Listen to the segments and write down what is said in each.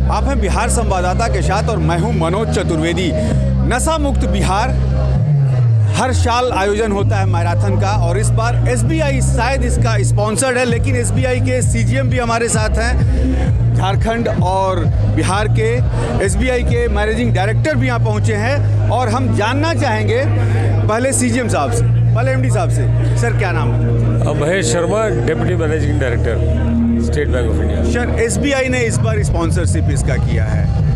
आप हैं बिहार संवाददाता के साथ और मैं हूं मनोज चतुर्वेदी। नशा मुक्त बिहार हर साल आयोजन होता है मैराथन का और इस बार एसबीआई शायद इसका स्पॉन्सर्ड है, लेकिन एसबीआई के सीजीएम भी हमारे साथ हैं। झारखंड और बिहार के एसबीआई के मैनेजिंग डायरेक्टर भी यहाँ पहुँचे हैं और हम जानना चाहेंगे पहले सीजीएम साहब से, पहले एमडी साहब से। सर क्या नाम है? Mahesh Sharma, deputy managing director, state bank of India. Sir SBI ने इस बार स्पॉन्सरशिप इसका किया है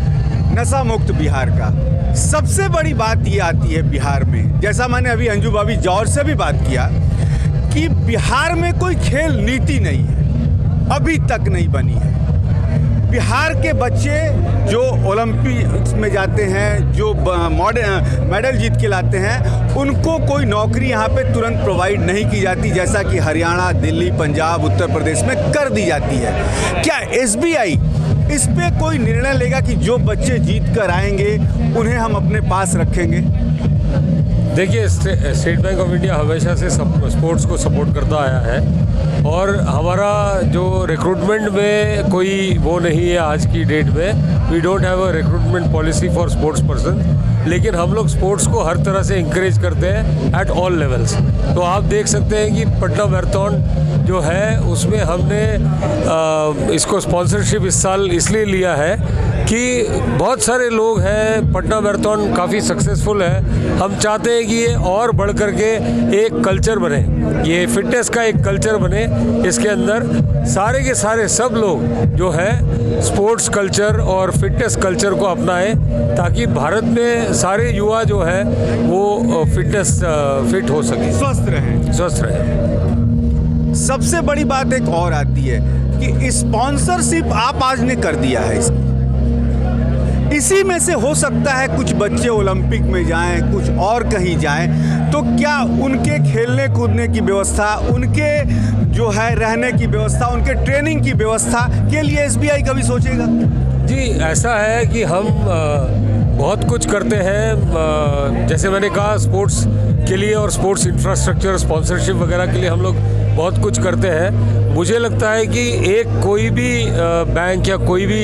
नशा मुक्त बिहार का। सबसे बड़ी बात ये आती है बिहार में, जैसा मैंने अभी अंजू भाभी जौहर से भी बात किया कि बिहार में कोई खेल नीति नहीं है, अभी तक नहीं बनी है। बिहार के बच्चे जो ओलंपिक्स में जाते हैं, जो मेडल जीत के लाते हैं, उनको कोई नौकरी यहाँ पे तुरंत प्रोवाइड नहीं की जाती, जैसा कि हरियाणा, दिल्ली, पंजाब, उत्तर प्रदेश में कर दी जाती है। क्या एसबीआई इस पे कोई निर्णय लेगा कि जो बच्चे जीत कर आएंगे उन्हें हम अपने पास रखेंगे? देखिए, स्टेट बैंक ऑफ इंडिया हमेशा से स्पोर्ट्स को सपोर्ट करता आया है और हमारा जो रिक्रूटमेंट में कोई वो नहीं है आज की डेट में। We don't have a recruitment policy for sports person, लेकिन हम लोग स्पोर्ट्स को हर तरह से इंकरेज करते हैं एट ऑल लेवल्स। तो आप देख सकते हैं कि पटना मैराथन जो है उसमें हमने इसको स्पॉन्सरशिप इस साल इसलिए लिया है कि बहुत सारे लोग हैं, पटना मैराथन काफ़ी सक्सेसफुल है। हम चाहते हैं कि ये और बढ़ कर के एक कल्चर बने, ये फिटनेस का एक कल्चर बने। इसके अंदर सारे के सारे सब लोग जो है स्पोर्ट्स कल्चर और फिटनेस कल्चर को अपनाएं, ताकि भारत में सारे युवा जो है वो फिट हो सके, स्वस्थ रहे। सबसे बड़ी बात एक और आती है कि स्पॉन्सरशिप आप आज ने कर दिया है इसी में से हो सकता है कुछ बच्चे ओलंपिक में जाएं, कुछ और कहीं जाएं, तो क्या उनके खेलने कूदने की व्यवस्था, उनके जो है रहने की व्यवस्था, उनके ट्रेनिंग की व्यवस्था के लिए एसबीआई कभी सोचेगा? जी, ऐसा है कि हम बहुत कुछ करते हैं। जैसे मैंने कहा, स्पोर्ट्स के लिए और स्पोर्ट्स इंफ्रास्ट्रक्चर स्पॉन्सरशिप वगैरह के लिए हम लोग बहुत कुछ करते हैं। मुझे लगता है कि कोई भी बैंक या कोई भी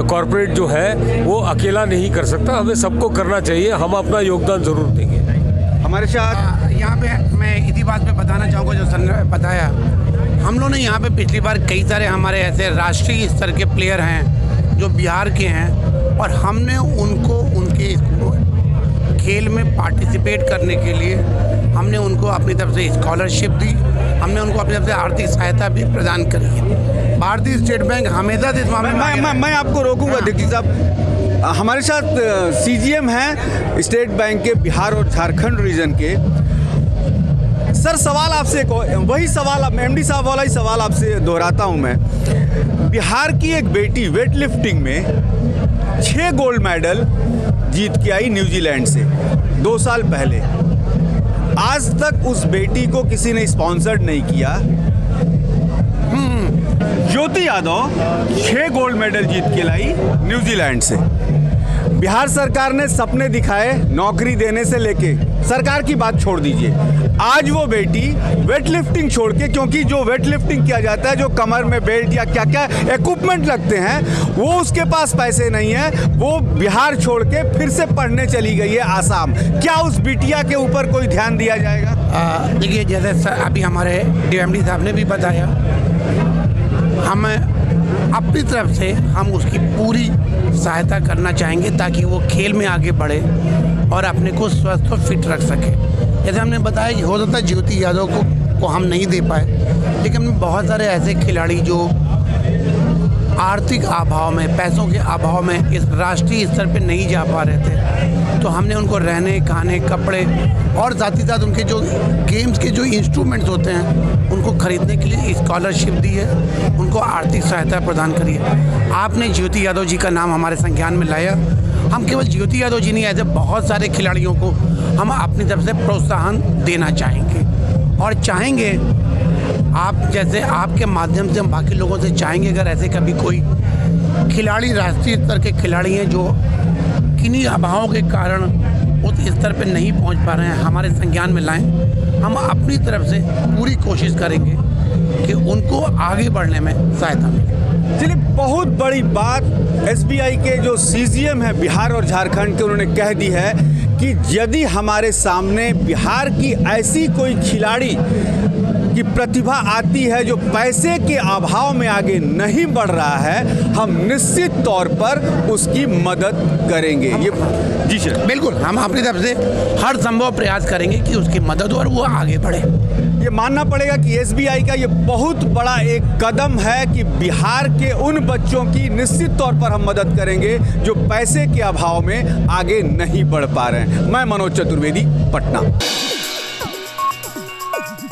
कॉरपोरेट जो है वो अकेला नहीं कर सकता, हमें सबको करना चाहिए। हम अपना योगदान ज़रूर देंगे। हमारे साथ यहाँ पे मैं इसी बात पे बताना चाहूँगा जो सर ने बताया। हम लोग ने यहाँ पे पिछली बार कई सारे हमारे ऐसे राष्ट्रीय स्तर के प्लेयर हैं जो बिहार के हैं और हमने उनको उनके खेल में पार्टिसिपेट करने के लिए हमने उनको अपनी तरफ से स्कॉलरशिप दी, हमने उनको अपनी तरफ से आर्थिक सहायता भी प्रदान करी है। भारतीय स्टेट बैंक हमेशा इस मामले में मैं आपको रोकूंगा। दीक्षित साहब, हमारे साथ सीजीएम हैं स्टेट बैंक के बिहार और झारखंड रीजन के। सर सवाल आपसे वही सवाल, अब एमडी साहब वाला ही सवाल आपसे दोहराता हूं मैं। बिहार की एक बेटी वेट लिफ्टिंग में 6 गोल्ड मेडल जीत के आई न्यूजीलैंड से 2 साल पहले। आज तक उस बेटी को किसी ने स्पॉन्सर्ड नहीं किया। ज्योति यादव 6 गोल्ड मेडल जीत के लाई न्यूजीलैंड से। बिहार सरकार ने सपने दिखाए नौकरी देने से लेके, सरकार की बात छोड़ दीजिए, आज वो बेटी वेट लिफ्टिंग छोड़ के, क्योंकि जो वेट लिफ्टिंग किया जाता है, जो कमर में बेल्ट या क्या क्या इक्विपमेंट लगते हैं, वो उसके पास पैसे नहीं है, वो बिहार छोड़ के फिर से पढ़ने चली गई है आसाम। क्या उस बिटिया के ऊपर कोई ध्यान दिया जाएगा? देखिए, जैसे अभी हमारे डीएमडी साहब ने भी बताया, हम अपनी तरफ से हम उसकी पूरी सहायता करना चाहेंगे ताकि वो खेल में आगे बढ़े और अपने को स्वस्थ और फिट रख सके। जैसे हमने बताया कि हो सकता है ज्योति यादव को हम नहीं दे पाए, लेकिन बहुत सारे ऐसे खिलाड़ी जो आर्थिक अभाव में, पैसों के अभाव में इस राष्ट्रीय स्तर पे नहीं जा पा रहे थे, तो हमने उनको रहने, खाने, कपड़े और साथ ही साथ उनके जो गेम्स के जो इंस्ट्रूमेंट्स होते हैं उनको खरीदने के लिए स्कॉलरशिप दी है, उनको आर्थिक सहायता प्रदान करी है। आपने ज्योति यादव जी का नाम हमारे संज्ञान में लाया। हम केवल ज्योति यादव जी नहीं, ऐसे बहुत सारे खिलाड़ियों को हम अपनी तरफ से प्रोत्साहन देना चाहेंगे और चाहेंगे आप जैसे आपके माध्यम से हम बाकी लोगों से चाहेंगे, अगर ऐसे कभी कोई खिलाड़ी राष्ट्रीय स्तर के खिलाड़ी हैं जो किन्हीं अभावों के कारण उस स्तर पर नहीं पहुंच पा रहे हैं, हमारे संज्ञान में लाएं। हम अपनी तरफ से पूरी कोशिश करेंगे कि उनको आगे बढ़ने में सहायता मिले। चलिए, बहुत बड़ी बात एसबीआई के जो सीजीएम है बिहार और झारखंड के, उन्होंने कह दी है कि यदि हमारे सामने बिहार की ऐसी कोई खिलाड़ी की प्रतिभा आती है जो पैसे के अभाव में आगे नहीं बढ़ रहा है, हम निश्चित तौर पर उसकी मदद करेंगे। ये जी सर, बिल्कुल, हम अपनी तरफ से हर संभव प्रयास करेंगे कि उसकी मदद और वो आगे बढ़े। ये मानना पड़ेगा कि एसबीआई का ये बहुत बड़ा एक कदम है कि बिहार के उन बच्चों की निश्चित तौर पर हम मदद करेंगे जो पैसे के अभाव में आगे नहीं बढ़ पा रहे हैं। मैं मनोज चतुर्वेदी, पटना।